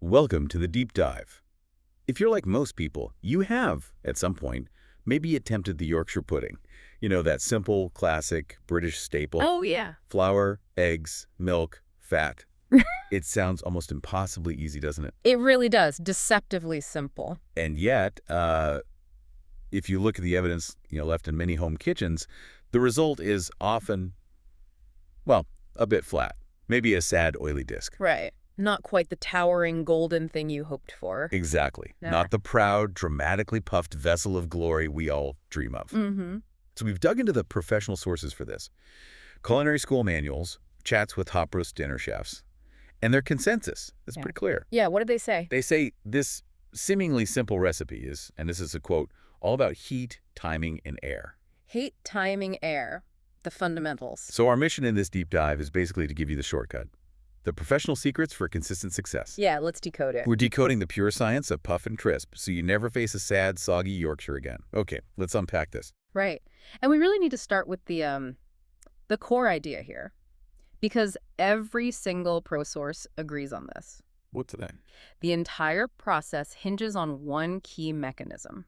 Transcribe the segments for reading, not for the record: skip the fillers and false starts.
Welcome to the deep dive. If you're like most people, you have, at some point, maybe attempted the Yorkshire pudding. You know, that simple, classic British staple. Oh, yeah. Flour, eggs, milk, fat. It sounds almost impossibly easy, doesn't it? It really does. Deceptively simple. And yet, if you look at the evidence, left in many home kitchens, the result is often, well, a bit flat. Maybe a sad, oily disc. Right. Not quite the towering golden thing you hoped for. Exactly. Nah. Not the proud, dramatically puffed vessel of glory we all dream of. Mm-hmm. So we've dug into the professional sources for this. Culinary school manuals, chats with hot roast dinner chefs, and their consensus is pretty clear. Yeah, what did they say? They say this seemingly simple recipe is, and this is a quote, all about heat, timing, and air. Heat, timing, air. The fundamentals. So our mission in this deep dive is basically to give you the shortcut. The professional secrets for consistent success. Yeah, let's decode it. We're decoding the pure science of puff and crisp, so you never face a sad, soggy Yorkshire again. Okay, let's unpack this. Right. And we really need to start with the core idea here. Because every single pro source agrees on this. What's that? The entire process hinges on one key mechanism.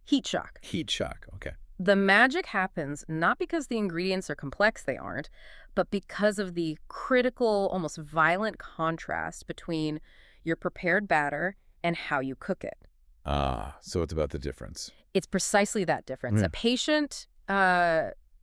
Heat shock. Heat shock, okay. The magic happens not because the ingredients are complex, they aren't, but because of the critical, almost violent contrast between your prepared batter and how you cook it. Ah, so it's about the difference. It's precisely that difference. Yeah. A patient,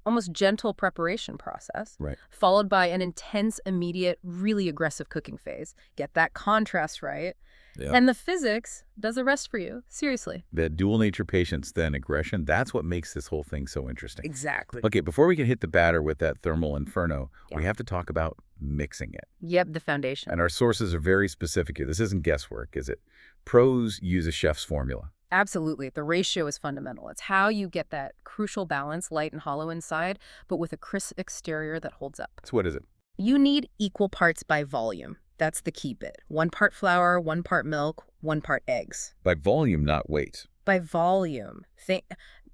almost gentle preparation process, Right. followed by an intense, immediate, really aggressive cooking phase. Get that contrast right. Yeah. And the physics does the rest for you. Seriously. The dual nature patience, then aggression, that's what makes this whole thing so interesting. Exactly. Okay, before we can hit the batter with that thermal inferno, we Yeah. have to talk about mixing it. Yep, the foundation. And our sources are very specific here. This isn't guesswork, is it? Pros use a chef's formula. Absolutely. The ratio is fundamental. It's how you get that crucial balance, light and hollow inside, but with a crisp exterior that holds up. So what is it? You need equal parts by volume. That's the key bit. 1 part flour, 1 part milk, 1 part eggs. By volume, not weight. By volume.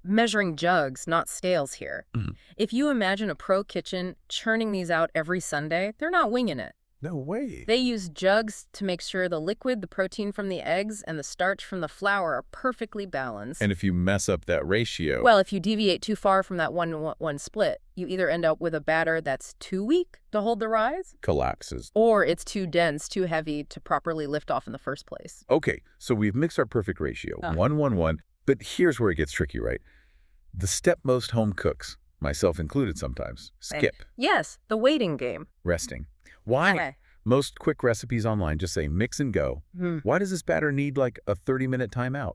Measuring jugs, not scales here. Mhm. If you imagine a pro kitchen churning these out every Sunday, they're not winging it. No way. They use jugs to make sure the liquid, the protein from the eggs, and the starch from the flour are perfectly balanced. And if you mess up that ratio... Well, if you deviate too far from that 1-1 split, you either end up with a batter that's too weak to hold the rise, collapses. or it's too dense, too heavy to properly lift off in the first place. Okay, so we've mixed our perfect ratio, 1-1-1, but here's where it gets tricky, right? The step most home cooks, myself included sometimes, skip. Yes, the waiting game. Resting. Why? Okay. Most quick recipes online just say mix and go. Why does this batter need like a 30-minute timeout?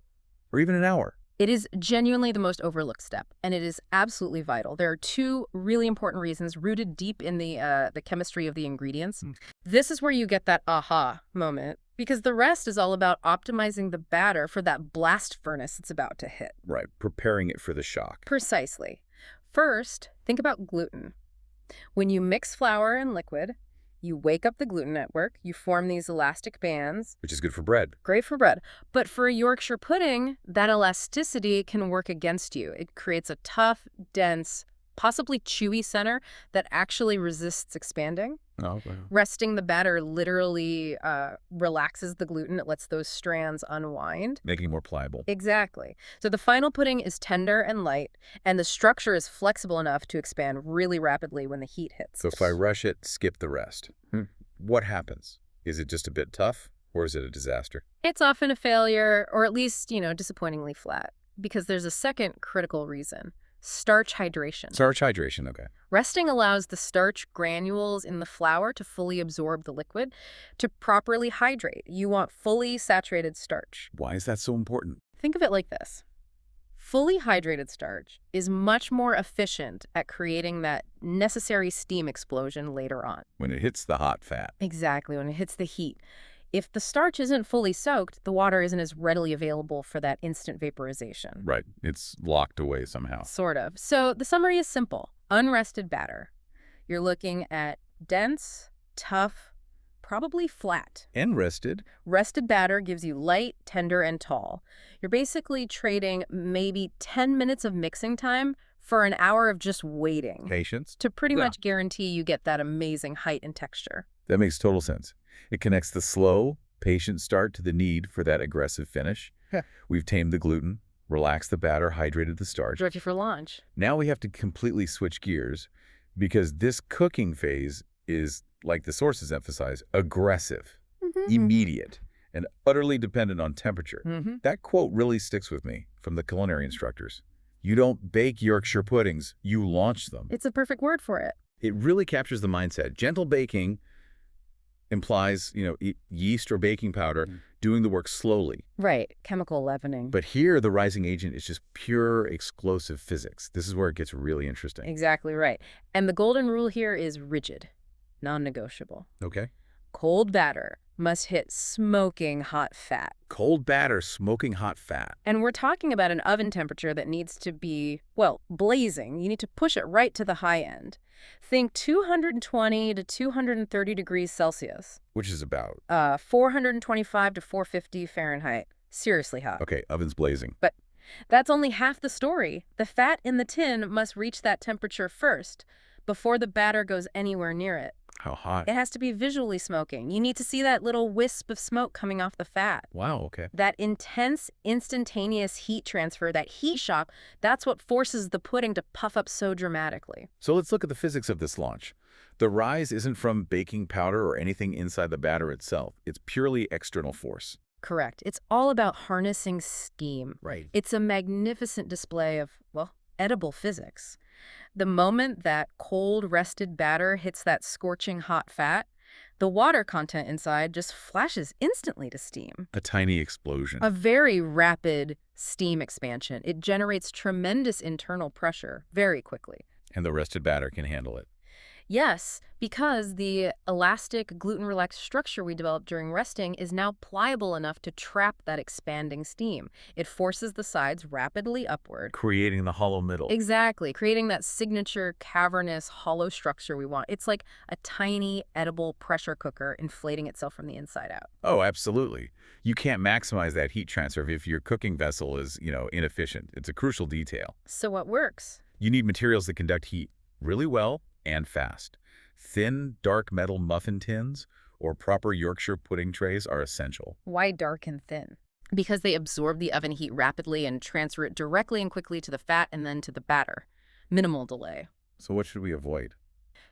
Or even an hour? It is genuinely the most overlooked step, and it is absolutely vital. There are 2 really important reasons rooted deep in the chemistry of the ingredients. This is where you get that aha moment, because the rest is all about optimizing the batter for that blast furnace it's about to hit. Right, preparing it for the shock. Precisely. First, think about gluten. When you mix flour and liquid, you wake up the gluten network, you form these elastic bands. Which is good for bread. Great for bread. But for a Yorkshire pudding, that elasticity can work against you. It creates a tough, dense, possibly chewy center that actually resists expanding. Oh, wow. Resting the batter literally relaxes the gluten. It lets those strands unwind. Making it more pliable. Exactly. So the final pudding is tender and light, and the structure is flexible enough to expand really rapidly when the heat hits. So if I rush it, skip the rest. What happens? Is it just a bit tough, or is it a disaster? It's often a failure, or at least, disappointingly flat, because there's a second critical reason. Starch hydration. Starch hydration, okay. Resting allows the starch granules in the flour to fully absorb the liquid. To properly hydrate, you want fully saturated starch. Why is that so important? Think of it like this. Fully hydrated starch is much more efficient at creating that necessary steam explosion later on. When it hits the hot fat. Exactly, when it hits the heat. If the starch isn't fully soaked, the water isn't as readily available for that instant vaporization. Right. It's locked away somehow. Sort of. So the summary is simple. Unrested batter. You're looking at dense, tough, probably flat. And rested. Rested batter gives you light, tender, and tall. You're basically trading maybe 10 minutes of mixing time for an hour of just waiting. Patience. To pretty much guarantee you get that amazing height and texture. That makes total sense. It connects the slow, Patient start to the need for that aggressive finish. We've tamed the gluten, relaxed the batter, hydrated the starch. Ready for launch. Now we have to completely switch gears because this cooking phase is, like the sources emphasize, aggressive, immediate, and utterly dependent on temperature. That quote really sticks with me from the culinary instructors. You don't bake Yorkshire puddings, you launch them. It's a perfect word for it. It really captures the mindset. Gentle baking implies, yeast or baking powder doing the work slowly. Right, chemical leavening. But here, the rising agent is just pure explosive physics. This is where it gets really interesting. Exactly right. And the golden rule here is rigid, non-negotiable. Okay. Cold batter must hit smoking hot fat. Cold batter, smoking hot fat. And we're talking about an oven temperature that needs to be, well, blazing. You need to push it right to the high end. Think 220 to 230 degrees Celsius. Which is about? 425 to 450 Fahrenheit. Seriously hot. Okay, oven's blazing. But that's only half the story. The fat in the tin must reach that temperature first, before the batter goes anywhere near it. How hot? It has to be visually smoking. You need to see that little wisp of smoke coming off the fat. Wow, okay. That intense, instantaneous heat transfer, that heat shock, that's what forces the pudding to puff up so dramatically. So let's look at the physics of this launch. The rise isn't from baking powder or anything inside the batter itself. It's purely external force. Correct. It's all about harnessing steam. Right. It's a magnificent display of, well, edible physics. The moment that cold, rested batter hits that scorching hot fat, the water content inside just flashes instantly to steam. A tiny explosion. A very rapid steam expansion. It generates tremendous internal pressure very quickly. And the rested batter can handle it. Yes, because the elastic, gluten-relaxed structure we developed during resting is now pliable enough to trap that expanding steam. It forces the sides rapidly upward. Creating the hollow middle. Exactly, creating that signature cavernous, hollow structure we want. It's like a tiny, edible pressure cooker inflating itself from the inside out. Oh, absolutely. You can't maximize that heat transfer if your cooking vessel is, inefficient. It's a crucial detail. So what works? You need materials that conduct heat really well and fast. Thin, dark metal muffin tins or proper Yorkshire pudding trays are essential. Why dark and thin? Because they absorb the oven heat rapidly and transfer it directly and quickly to the fat and then to the batter. Minimal delay. So what should we avoid?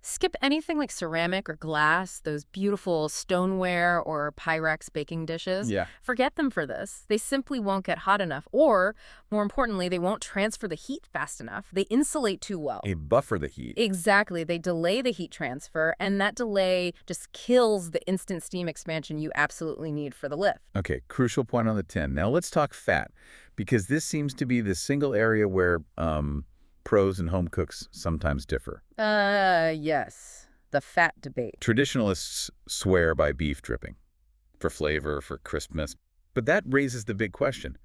Skip anything like ceramic or glass, those beautiful stoneware or Pyrex baking dishes. Yeah. Forget them for this. They simply won't get hot enough, or, more importantly, they won't transfer the heat fast enough. They insulate too well. They buffer the heat. Exactly. They delay the heat transfer, and that delay just kills the instant steam expansion you absolutely need for the lift. Okay, crucial point on the tin. Now let's talk fat, because this seems to be the single area where pros and home cooks sometimes differ. Yes. The fat debate. Traditionalists swear by beef dripping for flavor, for crispness. But that raises the big question.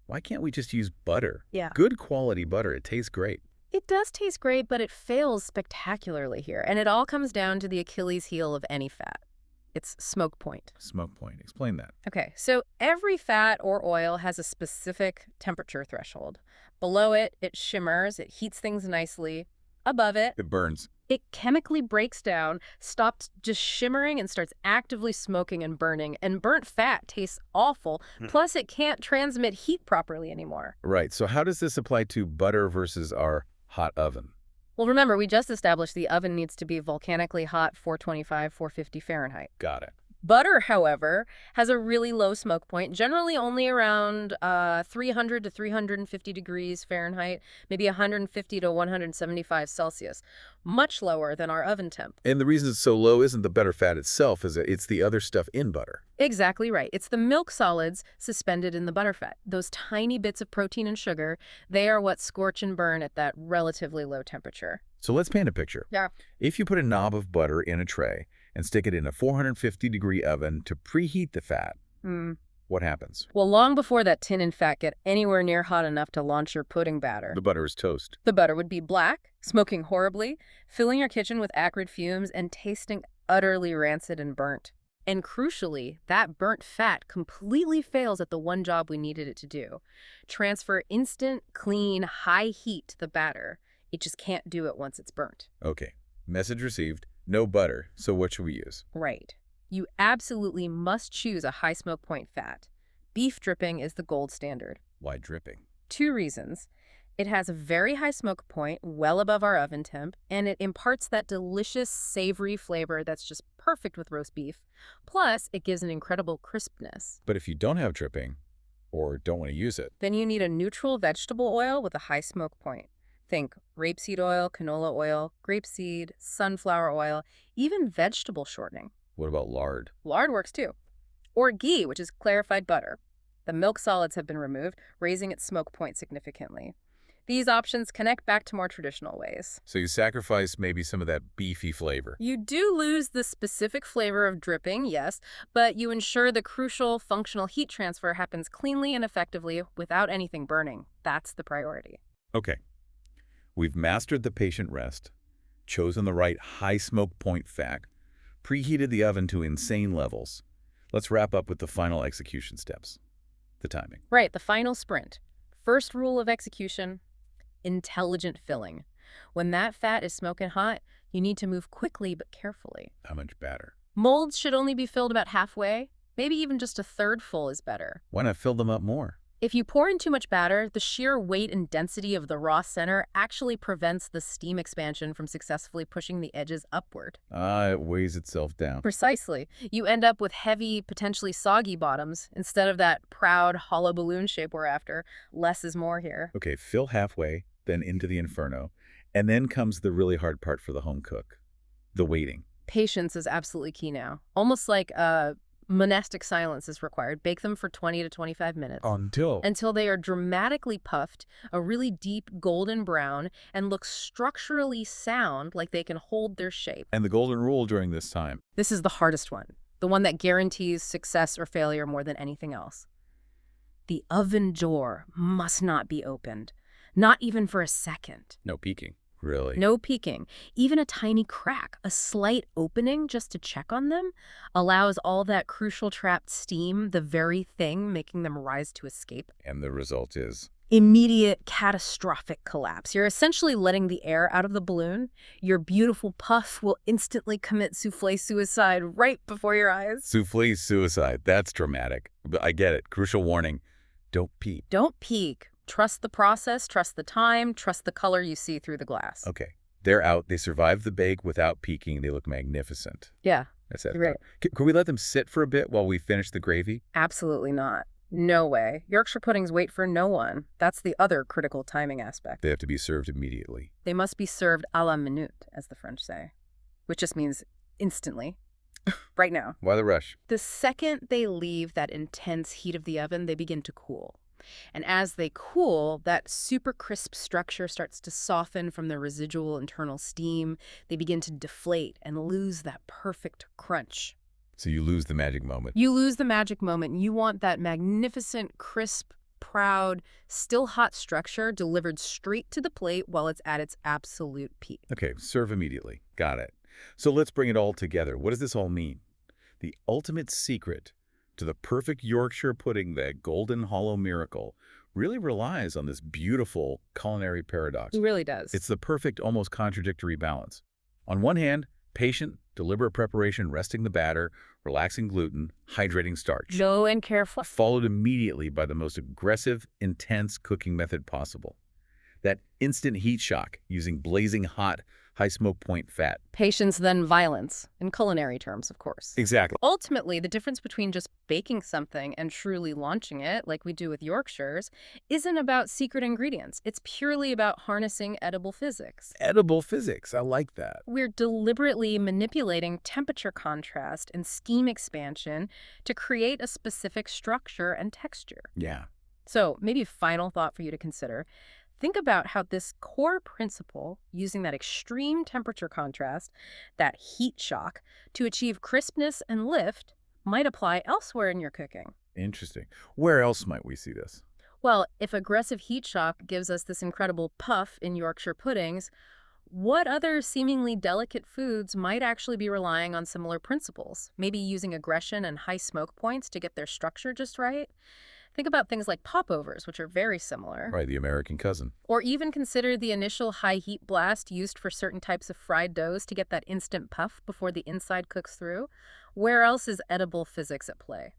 Why can't we just use butter? Yeah. Good quality butter. It tastes great. It does taste great, but it fails spectacularly here. And it all comes down to the Achilles heel of any fat. It's smoke point. Smoke point. Explain that. Okay, so every fat or oil has a specific temperature threshold. Below it, it shimmers, it heats things nicely. Above it, It burns. it chemically breaks down, stops just shimmering, and starts actively smoking and burning. And burnt fat tastes awful, plus it can't transmit heat properly anymore. Right. So how does this apply to butter versus our hot oven? Well, remember, we just established the oven needs to be volcanically hot, 425, 450 Fahrenheit. Got it. Butter, however, has a really low smoke point, generally only around 300 to 350 degrees Fahrenheit, maybe 150 to 175 Celsius, much lower than our oven temp. And the reason it's so low isn't the butter fat itself, is it's the other stuff in butter. Exactly right. It's the milk solids suspended in the butterfat. Those tiny bits of protein and sugar, they are what scorch and burn at that relatively low temperature. So let's paint a picture. Yeah. If you put a knob of butter in a tray and stick it in a 450-degree oven to preheat the fat, what happens? Well, long before that tin and fat get anywhere near hot enough to launch your pudding batter, The butter is toast. the butter would be black, smoking horribly, filling your kitchen with acrid fumes, and tasting utterly rancid and burnt. And crucially, that burnt fat completely fails at the one job we needed it to do. Transfer instant, clean, high heat to the batter. It just can't do it once it's burnt. Okay. Message received. No butter. So what should we use? Right. You absolutely must choose a high smoke point fat. Beef dripping is the gold standard. Why dripping? 2 reasons. It has a very high smoke point, well above our oven temp, and it imparts that delicious, savory flavor that's just perfect with roast beef. Plus, it gives an incredible crispness. But if you don't have dripping, or don't want to use it, Then you need a neutral vegetable oil with a high smoke point. Think rapeseed oil, canola oil, grapeseed, sunflower oil, even vegetable shortening. what about lard? Lard works too. Or ghee, which is clarified butter. The milk solids have been removed, raising its smoke point significantly. These options connect back to more traditional ways. So you sacrifice maybe some of that beefy flavor. You do lose the specific flavor of dripping, yes, but you ensure the crucial functional heat transfer happens cleanly and effectively without anything burning. That's the priority. Okay. We've mastered the patient rest, chosen the right high smoke point fat, preheated the oven to insane levels. Let's wrap up with the final execution steps. The timing. Right, the final sprint. First rule of execution, intelligent filling. When that fat is smoking hot, you need to move quickly but carefully. How much batter? Molds should only be filled about halfway. Maybe even just a third full is better. Why not fill them up more? If you pour in too much batter, the sheer weight and density of the raw center actually prevents the steam expansion from successfully pushing the edges upward. It weighs itself down. Precisely. You end up with heavy, potentially soggy bottoms instead of that proud, hollow balloon shape we're after. Less is more here. Okay, fill halfway, then into the inferno, and then comes the really hard part for the home cook, the waiting. Patience is absolutely key now. Almost like monastic silence is required. Bake them for 20 to 25 minutes. Until they are dramatically puffed, a really deep golden brown, and look structurally sound like they can hold their shape. And the golden rule during this time. This is the hardest one, the one that guarantees success or failure more than anything else. The oven door must not be opened, not even for a second. No peeking. Really? No peeking. Even a tiny crack, a slight opening just to check on them, allows all that crucial trapped steam, the very thing making them rise to escape. And the result is? Immediate, catastrophic collapse. You're essentially letting the air out of the balloon. Your beautiful puff will instantly commit soufflé suicide right before your eyes. Soufflé suicide. That's dramatic. But I get it. Crucial warning. Don't peek. Don't peek. Trust the process, trust the time, trust the color you see through the glass. Okay. They're out. They survived the bake without peeking. They look magnificent. Yeah. That's it. Right. Could we let them sit for a bit while we finish the gravy? Absolutely not. No way. Yorkshire puddings wait for no one. That's the other critical timing aspect. They have to be served immediately. They must be served à la minute, as the French say, which just means instantly. Right now. Why the rush? The second they leave that intense heat of the oven, they begin to cool. And as they cool, that super crisp structure starts to soften from the residual internal steam. They begin to deflate and lose that perfect crunch. So you lose the magic moment. You lose the magic moment. You want that magnificent, crisp, proud, still hot structure delivered straight to the plate while it's at its absolute peak. Okay, serve immediately. Got it. So let's bring it all together. What does this all mean? The ultimate secret to the perfect Yorkshire pudding, that golden hollow miracle, really relies on this beautiful culinary paradox. It really does. It's the perfect, almost contradictory balance. On one hand, patient, deliberate preparation, resting the batter, relaxing gluten, hydrating starch. Slow and careful. Followed immediately by the most aggressive, intense cooking method possible. That instant heat shock using blazing hot, high smoke point fat. Patience, then violence, in culinary terms, of course. Exactly. Ultimately, the difference between just baking something and truly launching it, like we do with Yorkshires, isn't about secret ingredients. It's purely about harnessing edible physics. Edible physics. I like that. We're deliberately manipulating temperature contrast and steam expansion to create a specific structure and texture. Yeah. So maybe a final thought for you to consider. Think about how this core principle, using that extreme temperature contrast, that heat shock, to achieve crispness and lift, might apply elsewhere in your cooking. Interesting. Where else might we see this? Well, if aggressive heat shock gives us this incredible puff in Yorkshire puddings, what other seemingly delicate foods might actually be relying on similar principles? Maybe using aggression and high smoke points to get their structure just right? Think about things like popovers, which are very similar. Right, the American cousin. Or even consider the initial high heat blast used for certain types of fried doughs to get that instant puff before the inside cooks through. Where else is edible physics at play?